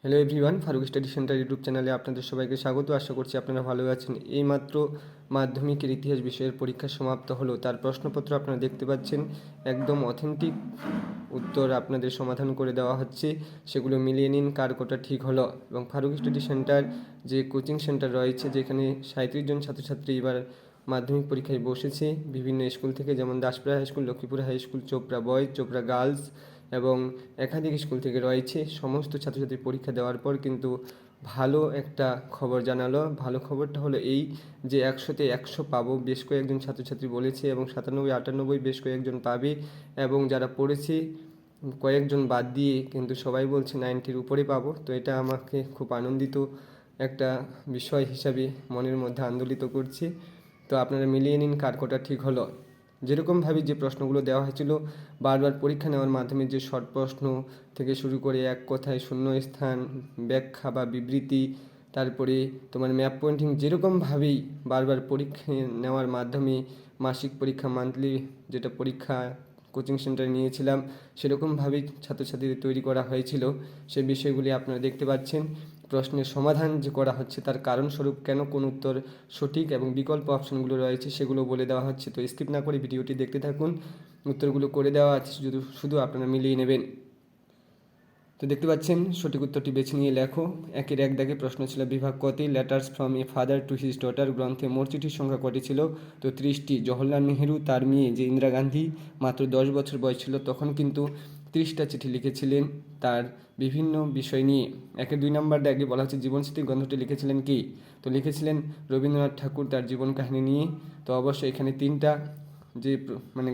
Hello everyone, Farooq study centre YouTube চ্যানেলে আপনাদের সবাইকে স্বাগত। আশা করছি আপনারা ভালো আছেন। এইমাত্র মাধ্যমিকের ইতিহাস বিষয়ের পরীক্ষা সমাপ্ত হলো। তার প্রশ্নপত্র আপনারা দেখতে পাচ্ছেন, একদম অথেন্টিক উত্তর আপনাদের সমাধান করে দেওয়া হচ্ছে। সেগুলো মিলিয়ে নিন কার কোটা ঠিক হলো। এবং ফারুক স্টাডি সেন্টার যে কোচিং সেন্টার রয়েছে, যেখানে 37 জন ছাত্রছাত্রী এবার মাধ্যমিক পরীক্ষায় বসেছে বিভিন্ন স্কুল থেকে, যেমন Daspura high school, Lakshmipur high school, Chopra boys, Chopra girls এবং একাধিক স্কুল থেকে রয়েছে। সমস্ত ছাত্রছাত্রী পরীক্ষা দেওয়ার পর কিন্তু ভালো একটা খবর জানালো। ভালো খবরটা হলো এই যে 100-তে 100 পাবো বেশ কয়েকজন ছাত্রছাত্রী বলেছে, এবং 97-98 বেশ কয়েকজন পাবে, এবং যারা পড়েছে কয়েকজন বাদ দিয়ে কিন্তু সবাই বলছে 90-র উপরে পাবো। তো এটা আমাকে খুব আনন্দিত একটা বিষয় হিসাবে মনের মধ্যে আন্দোলিত করছে। তো আপনারা মিলিয়ে নিন কার কোটা ঠিক হলো। যেরকমভাবে যে প্রশ্নগুলো দেওয়া হয়েছিল, বারবার পরীক্ষা নেওয়ার মাধ্যমে যে শর্ট প্রশ্ন থেকে শুরু করে এক কথায় শূন্যস্থান, ব্যাখ্যা বা বিবৃতি, তারপরে তোমার ম্যাপ পয়েন্টিং, যেরকমভাবেই বারবার পরীক্ষা নেওয়ার মাধ্যমে মাসিক পরীক্ষা, মান্থলি যেটা পরীক্ষা কোচিং সেন্টারে নিয়েছিলাম, সেরকমভাবেই ছাত্রছাত্রীদের তৈরি করা হয়েছিল। সে বিষয়গুলি আপনারা দেখতে পাচ্ছেন। প্রশ্নের সমাধান যে করা হচ্ছে তার কারণস্বরূপ কেন কোন উত্তর সঠিক এবং বিকল্প অপশনগুলো রয়েছে সেগুলো বলে দেওয়া হচ্ছে। তো স্কিপ না করে ভিডিওটি দেখতে থাকুন। উত্তরগুলো করে দেওয়া আছে, শুধু আপনারা মিলিয়ে নেবেন। তো দেখতে পাচ্ছেন, সঠিক উত্তরটি বেছে নিয়ে লেখো। একের এক দাগে প্রশ্ন ছিল বিভাগ কতে letters from a father to his daughter গ্রন্থে মোট চিঠির সংখ্যা কটি ছিল? তো 30টি। জওহরলাল নেহেরু তার মেয়ে যে ইন্দিরা গান্ধী মাত্র 10 বছর বয়স ছিল তখন কিন্তু 30টা চিঠি লিখেছিলেন তার বিভিন্ন বিষয় নিয়ে। 2 নম্বর দাগে বলা হচ্ছে জীবনস্মৃতি গ্রন্থটি লিখেছিলেন কে? তো লিখেছিলেন রবীন্দ্রনাথ ঠাকুর তার জীবন কাহিনী নিয়ে। তো অবশ্যই এখানে 3টা যে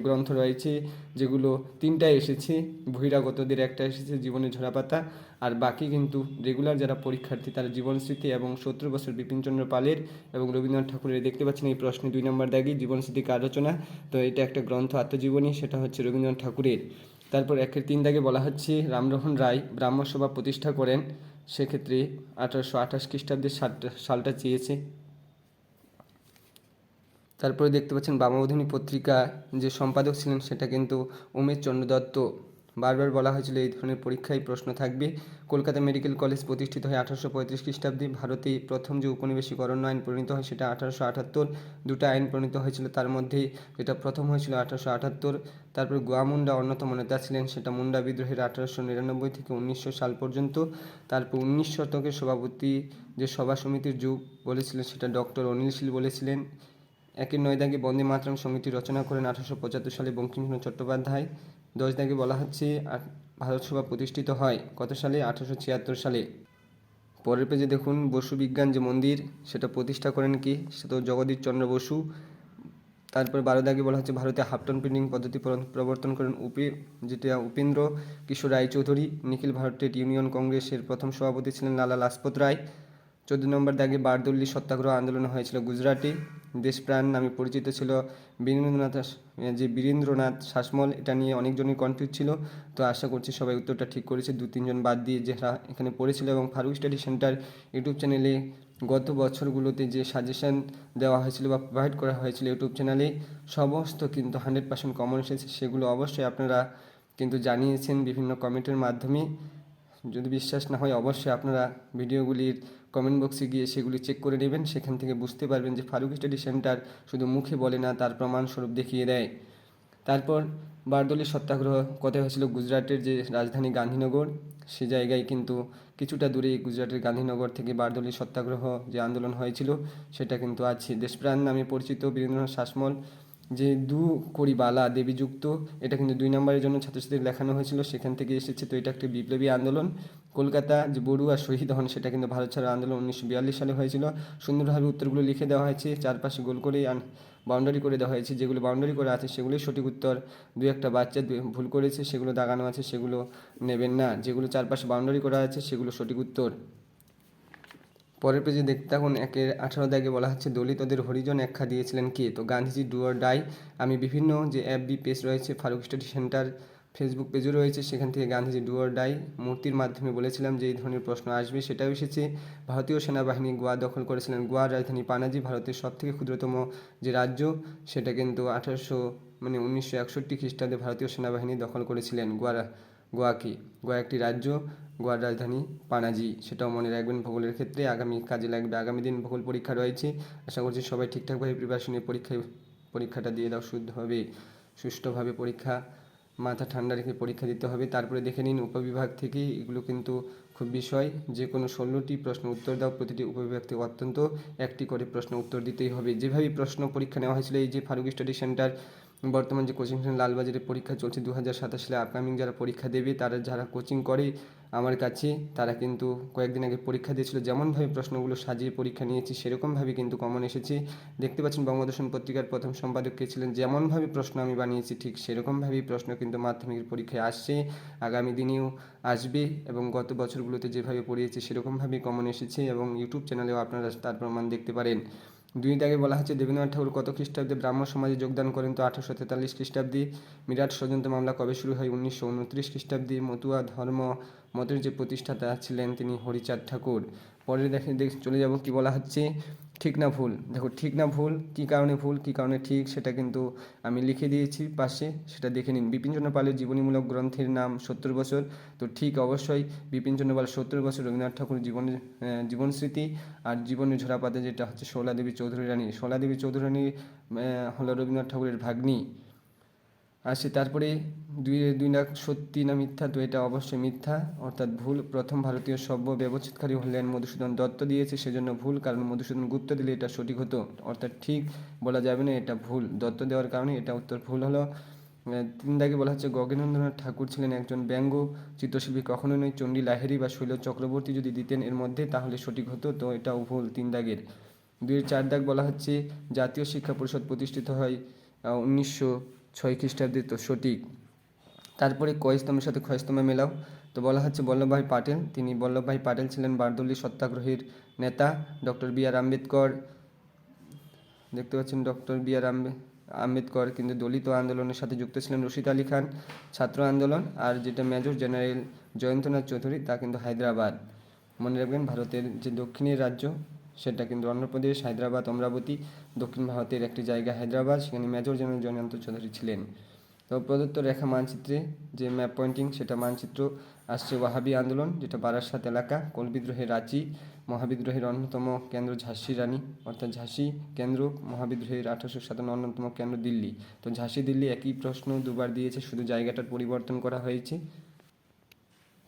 গ্রন্থ রয়েছে, যেগুলো 3টাই এসেছে। বহিরাগতদের একটা এসেছে জীবনের ঝরাপাতা, আর বাকি কিন্তু রেগুলার যারা পরীক্ষার্থী তারা জীবনস্মৃতি এবং 70 বছর বিপিনচন্দ্র পালের এবং রবীন্দ্রনাথ ঠাকুরের। দেখতে পাচ্ছেন এই প্রশ্নে 2 নম্বর দাগে জীবনস্মৃতি কার রচনা? তো এটা একটা গ্রন্থ, আত্মজীবনী, সেটা হচ্ছে রবীন্দ্রনাথ ঠাকুরের। তারপর 1-3 দাগে বলা হচ্ছে রামমোহন রায় ব্রাহ্মসভা প্রতিষ্ঠা করেন, সেক্ষেত্রে 1828 খ্রিস্টাব্দের সালটা চেয়েছে। তারপরে দেখতে পাচ্ছেন বামাবধিনী পত্রিকা যে সম্পাদক ছিলেন সেটা কিন্তু উমেশ চন্দ্র দত্ত। বারবার বলা হয়েছিল এই ধরনের পরীক্ষায় প্রশ্ন থাকবে। কলকাতা মেডিকেল কলেজ প্রতিষ্ঠিত হয় 1835 খ্রিস্টাব্দে। ভারতে প্রথম যে উপনিবেশিকরণ আইন প্রণীত হয় সেটা 1878। দুটো আইন প্রণীত হয়েছিল, তার মধ্যে যেটা প্রথম হয়েছিল 1878। তারপর গোয়া মুন্ডা অন্যতম নেতা ছিলেন, সেটা মুন্ডা বিদ্রোহের 1899 থেকে 1900 সাল পর্যন্ত। তারপর 19 শতকের সভাপতি যে সভা সমিতির যুগ বলেছিলেন সেটা ডক্টর অনিল শীল বলেছিলেন। 9 দাগে বন্দে মাতরম সঙ্গীতটি রচনা করেন 1875 সালে বঙ্কিমচন্দ্র চট্টোপাধ্যায়। 10 দাগে বলা হচ্ছে ভারত সভা প্রতিষ্ঠিত হয় কত সালে? 1876 সালে। পরের পেজে দেখুন বসু বিজ্ঞান যে মন্দির সেটা প্রতিষ্ঠা করেন কি? সেটা তো জগদীশ চন্দ্র বসু। তারপর 12 দাগে বলা হচ্ছে ভারতে হাফটন প্রিন্টিং পদ্ধতি প্রবর্তন করেন যেটা উপেন্দ্র কিশোর রায়চৌধুরী। নিখিল ভারত ট্রেড ইউনিয়ন কংগ্রেসের প্রথম সভাপতি ছিলেন লালা লাজপত রায়। 14 নম্বর দাগে বারদৌলি সত্যাগ্রহ আন্দোলন হয়েছিল গুজরাটে। দেশপ্রাণ নামে পরিচিত ছিল বীরেন্দ্রনাথ শাসমল। এটা নিয়ে অনেকজনের কনফিউজ ছিল, তো আশা করছি সবাই উত্তরটা ঠিক করেছে, 2-3 জন বাদ দিয়ে যারা এখানে পড়েছিল। এবং ফারুক স্টাডি সেন্টার ইউটিউব চ্যানেলে গত বছরগুলোতে যে সাজেশান দেওয়া হয়েছিল বা প্রোভাইড করা হয়েছিল ইউটিউব চ্যানেলে, সমস্ত কিন্তু 100% কমন এসেছে। সেগুলো অবশ্যই আপনারা কিন্তু জানিয়েছেন বিভিন্ন কমেন্টের মাধ্যমে। যদি বিশ্বাস না হয় অবশ্যই আপনারা ভিডিওগুলির কমেন্ট বক্সে গিয়ে সেগুলি চেক করে নেবেন। সেখান থেকে বুঝতে পারবেন যে ফারুক স্টাডি সেন্টার শুধু মুখে বলে না, তার প্রমাণস্বরূপ দেখিয়ে দেয়। তারপর বারদৌলি সত্যাগ্রহ কোথায় হয়েছিল? গুজরাটের যে রাজধানী গান্ধীনগর, সে জায়গায় কিন্তু কিছুটা দূরে গুজরাটের গান্ধীনগর থেকে বারদৌলি সত্যাগ্রহ যে আন্দোলন হয়েছিল সেটা কিন্তু আছে। দেশপ্রাণ নামে পরিচিত বীরেন্দ্রনাথ শাসমল যে দু কড়ি বালা দেবীযুক্ত, এটা কিন্তু 2 নম্বরের জন্য ছাত্রছাত্রীদের লেখানো হয়েছিল, সেখান থেকে এসেছে। তো এটা একটি বিপ্লবী আন্দোলন। কলকাতা যে বড়ুয়া শহীদ হন সেটা কিন্তু ভারত ছাড়ো আন্দোলন 1942 সালে হয়েছিল। সুন্দরভাবে উত্তরগুলো লিখে দেওয়া হয়েছে, চারপাশে গোল করে বাউন্ডারি করে দেওয়া হয়েছে। যেগুলো বাউন্ডারি করা আছে সেগুলোই সঠিক উত্তর। 2-1টা বাচ্চা ভুল করেছে, সেগুলো দাগানো আছে, সেগুলো নেবেন না। যেগুলো চারপাশে বাউন্ডারি করা আছে সেগুলো সঠিক উত্তর। পরের পেজে দেখতে থাকুন। 18 দাগে বলা হচ্ছে দলিতদের হরিজন একখা দিয়েছিলেন কে? তো গান্ধীজি ডু অর ডাই। আমি বিভিন্ন যে FB পেজ রয়েছে, ফারুক স্টাডি সেন্টার ফেসবুক পেজও রয়েছে, সেখান থেকে গান্ধীজি ডু অর ডাই মূর্তির মাধ্যমে বলেছিলাম যে এই ধরনের প্রশ্ন আসবে, সেটাও এসেছে। ভারতীয় সেনাবাহিনী গোয়া দখল করেছিলেন। গোয়ার রাজধানী পানাজি, ভারতের সবথেকে ক্ষুদ্রতম যে রাজ্য, সেটা কিন্তু 1961 খ্রিস্টাব্দে ভারতীয় সেনাবাহিনী দখল করেছিলেন গোয়া কি? গোয়া একটি রাজ্য। গোয়ার রাজধানী পানাজি, সেটাও মনে রাখবেন ভূগোলের ক্ষেত্রে আগামী কাজে লাগবে। আগামী দিন ভূগোল পরীক্ষা রয়েছে, আশা করছি সবাই ঠিকঠাকভাবে প্রিপারেশন নিয়ে পরীক্ষাটা দিয়ে দাও শুদ্ধভাবে, সুষ্ঠুভাবে পরীক্ষা, মাথা ঠান্ডা রেখে পরীক্ষা দিতে হবে। তারপরে দেখে নিন উপবিভাগ থেকে, এগুলো কিন্তু খুব বিষয়, যে কোনো 16টি প্রশ্ন উত্তর দাও, প্রতিটি উপবিভাগ থেকে অত্যন্ত একটি করে প্রশ্ন উত্তর দিতেই হবে। যেভাবে প্রশ্ন পরীক্ষা নেওয়া হয়েছিল, এই যে ফারুক স্টাডি সেন্টার বর্তমান যে কোচিং সেন্টার লালবাজারে পরীক্ষা চলছে 2027 সালে, আপকামিং যারা পরীক্ষা দেবে, তারা যারা কোচিং করে আমার কাছে, তারা কিন্তু কয়েকদিন আগে পরীক্ষা দিয়েছিল। যেমনভাবে প্রশ্নগুলো সাজিয়ে পরীক্ষা নিয়েছি সেরকমভাবে কিন্তু কমন এসেছে। দেখতে পাচ্ছেন বঙ্গদর্শন পত্রিকার প্রথম সম্পাদক কে ছিলেন, যেমনভাবে প্রশ্ন আমি বানিয়েছি ঠিক সেরকমভাবেই প্রশ্ন কিন্তু মাধ্যমিকের পরীক্ষায় আসছে, আগামী দিনেও আসবে, এবং গত বছরগুলোতে যেভাবে পড়িয়েছি সেরকমভাবেই কমন এসেছে, এবং ইউটিউব চ্যানেলেও আপনারা তার প্রমাণ দেখতে পারেন। 2 দাগে বলা হচ্ছে দেবেন্দ্রনাথ ঠাকুর কত খ্রিস্টাব্দে ব্রাহ্ম সমাজে যোগদান করেন? তো 1843 খ্রিস্টাব্দে। বিরাট ষড়যন্ত্র মামলা কবে শুরু হয়? 1929 খ্রিস্টাব্দে। মতুয়া ধর্ম মতের যে প্রতিষ্ঠাতা ছিলেন তিনি হরিচাঁদ ঠাকুর। পরে চলে যাব, কি বলা হচ্ছে, ঠিক না ভুল। দেখো ঠিক না ভুল, কী কারণে ভুল কী কারণে ঠিক সেটা কিন্তু আমি লিখে দিয়েছি পাশে, সেটা দেখে নিন। বিপিনচন্দ্র পালের জীবনীমূলক গ্রন্থের নাম 70 বছর, তো ঠিক অবশ্যই বিপিনচন্দ্র পাল 70 বছর রবীন্দ্রনাথ ঠাকুর জীবন স্মৃতি। আর জীবনের ঝরাপাতে যেটা হচ্ছে শোলা দেবী চৌধুরী রানী, শোলা দেবী চৌধুরী রানী হলো রবীন্দ্রনাথ ঠাকুরের ভাগ্নি। আসে তারপরে দুই লাখ সত্যি না মিথ্যা? তো এটা অবশ্যই মিথ্যা, অর্থাৎ ভুল। প্রথম ভারতীয় সভ্য ব্যবচ্ছেদকারী হলেন মধুসূদন দত্ত, দিয়েছে সেজন্য ভুল, কারণ মধুসূদন গুপ্ত দিলে এটা সঠিক হতো, অর্থাৎ ঠিক বলা যাবে না, এটা ভুল, দত্ত দেওয়ার কারণে এটা উত্তর ভুল হলো। 3 দাগে বলা হচ্ছে গগনেন্দ্রনাথ ঠাকুর ছিলেন একজন ব্যঙ্গ চিত্রশিল্পী, কখনোই নয়। চণ্ডী লাহিড়ী বা শৈল চক্রবর্তী যদি দিতেন এর মধ্যে তাহলে সঠিক হতো, তো এটাও ভুল 3 দাগের। 4 দাগ বলা হচ্ছে জাতীয় শিক্ষা পরিষদ প্রতিষ্ঠিত হয় 1906 খ্রিস্টাব্দে, তো সঠিক। তারপরে ক স্তম্ভের সাথে খ স্তম্ভে মেলাও, তো বলা হচ্ছে বল্লভভাই পাটেল, তিনি বল্লভভাই পাটেল ছিলেন বারদৌলি সত্যাগ্রহের নেতা। ডক্টর বি আর আম্বেদকর, দেখতে পাচ্ছেন ডক্টর বি আর আম্বেদকর কিন্তু দলিত আন্দোলনের সাথে যুক্ত ছিলেন। রশিদ আলী খান ছাত্র আন্দোলন, আর যেটা মেজর জেনারেল জয়ন্তনাথ চৌধুরী তা কিন্তু হায়দ্রাবাদ। মনে রাখবেন ভারতের যে দক্ষিণের রাজ্য সেটা কিন্তু অন্ধ্রপ্রদেশ, হায়দ্রাবাদ, অমরাবতী, দক্ষিণ ভারতের একটি জায়গা হায়দ্রাবাদ, সেখানে মেজর জেনারেল জয়ন্ত চৌধুরী ছিলেন। তো প্রদত্ত রেখা মানচিত্রে যে ম্যাপ পয়েন্টিং সেটা মানচিত্র আসছে ওয়াহাবি আন্দোলন, যেটা বারাসাত এলাকা, কোল বিদ্রোহের রাঁচি, মহাবিদ্রোহের অন্যতম কেন্দ্র ঝাঁসি রানী, অর্থাৎ ঝাঁসি কেন্দ্র, মহাবিদ্রোহের 1857 অন্যতম কেন্দ্র দিল্লি। তো ঝাঁসি দিল্লি একই প্রশ্ন দুবার দিয়েছে, শুধু জায়গাটার পরিবর্তন করা হয়েছে।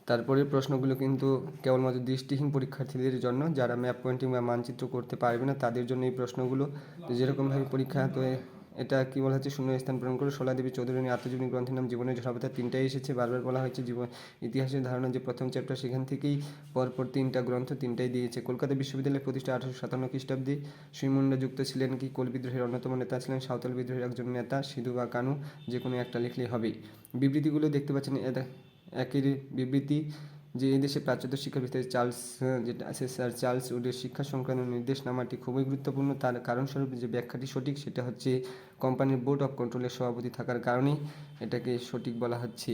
তারপরের প্রশ্নগুলো কিন্তু কেবলমাত্র দৃষ্টিহীন পরীক্ষার্থীদের জন্য, যারা ম্যাপ পয়েন্টিং বা মানচিত্র করতে পারবে না তাদের জন্য এই প্রশ্নগুলো। তো যেরকমভাবে পরীক্ষা, তো এটা কী বলা হচ্ছে, শূন্য স্থান পূরণ করে শোলা দেবী চৌধুরী আত্মজীবনী গ্রন্থের নাম জীবনের ঝরাপাতা, 3টাই এসেছে। বারবার বলা হয়েছে ইতিহাসের ধারণা যে প্রথম চ্যাপ্টার, সেখান থেকেই পরপর 3টা গ্রন্থ 3টাই দিয়েছে। কলকাতা বিশ্ববিদ্যালয় প্রতিষ্ঠা 1857 খ্রিস্টাব্দে। সুইমুন্ডা যুক্ত ছিলেন কি? কোল বিদ্রোহের অন্যতম নেতা ছিলেন, সাঁওতাল বিদ্রোহের একজন নেতা, সিধু বা কানু, যে কোনো একটা লিখলেই হবে। বিবৃতিগুলো দেখতে পাচ্ছেন, একই বিবৃতি যে এই দেশে প্রাচ্যত শিক্ষা বিস্তারে যেটা আছে স্যার চার্লস উডের শিক্ষা সংক্রান্ত নির্দেশনামাটি খুবই গুরুত্বপূর্ণ। তার কারণস্বরূপ যে ব্যাখ্যাটি সঠিক সেটা হচ্ছে কোম্পানির বোর্ড অফ কন্ট্রোলের সভাপতি থাকার কারণেই এটাকে সঠিক বলা হচ্ছে।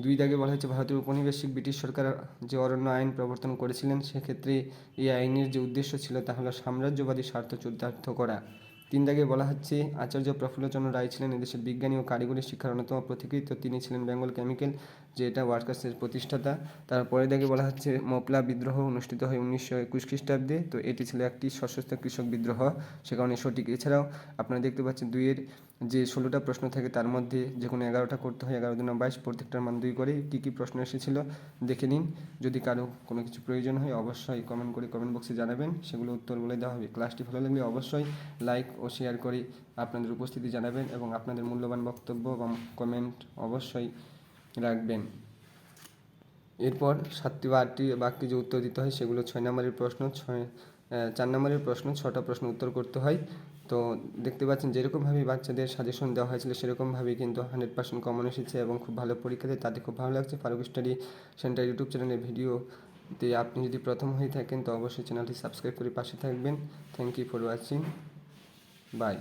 2 দাগে বলা হচ্ছে ভারতের উপনিবেশিক ব্রিটিশ সরকার যে অরণ্য আইন প্রবর্তন করেছিলেন, সেক্ষেত্রে এই আইনের যে উদ্দেশ্য ছিল তা হলো সাম্রাজ্যবাদী স্বার্থ চরিতার্থ করা। 3 দাগে বলা হচ্ছে আচার্য প্রফুল্লচন্দ্র রায় ছিলেন এদেশের বিজ্ঞানী ও কারিগরি শিক্ষার অন্যতম পথিকৃৎ, তিনি ছিলেন বেঙ্গল কেমিক্যাল, যে এটা ওয়ার্কার্সের প্রতিষ্ঠাতা। তারপরে দাগে বলা হচ্ছে মোপলা বিদ্রোহ অনুষ্ঠিত হয় 1921 খ্রিস্টাব্দে, তো এটি ছিল একটি সশস্ত্র কৃষক বিদ্রোহ, সে কারণে সঠিক। এছাড়াও আপনারা দেখতে পাচ্ছেন 2-এর যে 16টা প্রশ্ন থাকে তার মধ্যে যে কোনো 11টা করতে হয়, 11 দুগুণে 22, প্রত্যেকটার মান 2 করে। কী কী প্রশ্ন এসেছিল দেখে নিন। যদি কারো কোনো কিছু প্রয়োজন হয় অবশ্যই কমেন্ট করে কমেন্ট বক্সে জানাবেন, সেগুলো উত্তর বলে দেওয়া হবে। ক্লাসটি ভালো লাগলে অবশ্যই লাইক ও শেয়ার করে আপনাদের উপস্থিতি জানাবেন, এবং আপনাদের মূল্যবান বক্তব্য বা কমেন্ট অবশ্যই রাখবেন। এরপর 7টি বা 8টি বাক্যে যে উত্তর দিতে হয় সেগুলো 6 নম্বরের প্রশ্ন, 4 নম্বরের প্রশ্ন, 6টা প্রশ্ন উত্তর করতে হয়। তো দেখতে পাচ্ছেন যেরকমভাবে বাচ্চাদের সাজেশন দেওয়া হয়েছিল সেরকমভাবেই কিন্তু 100% কমন এসেছে, এবং খুব ভালো পরীক্ষা দেয়, তাতে খুব ভালো লাগছে। ফারুক স্টাডি সেন্টার ইউটিউব চ্যানেলের ভিডিওতে আপনি যদি প্রথম হয়ে থাকেন তো অবশ্যই চ্যানেলটি সাবস্ক্রাইব করে পাশে থাকবেন। Thank you for watching, by.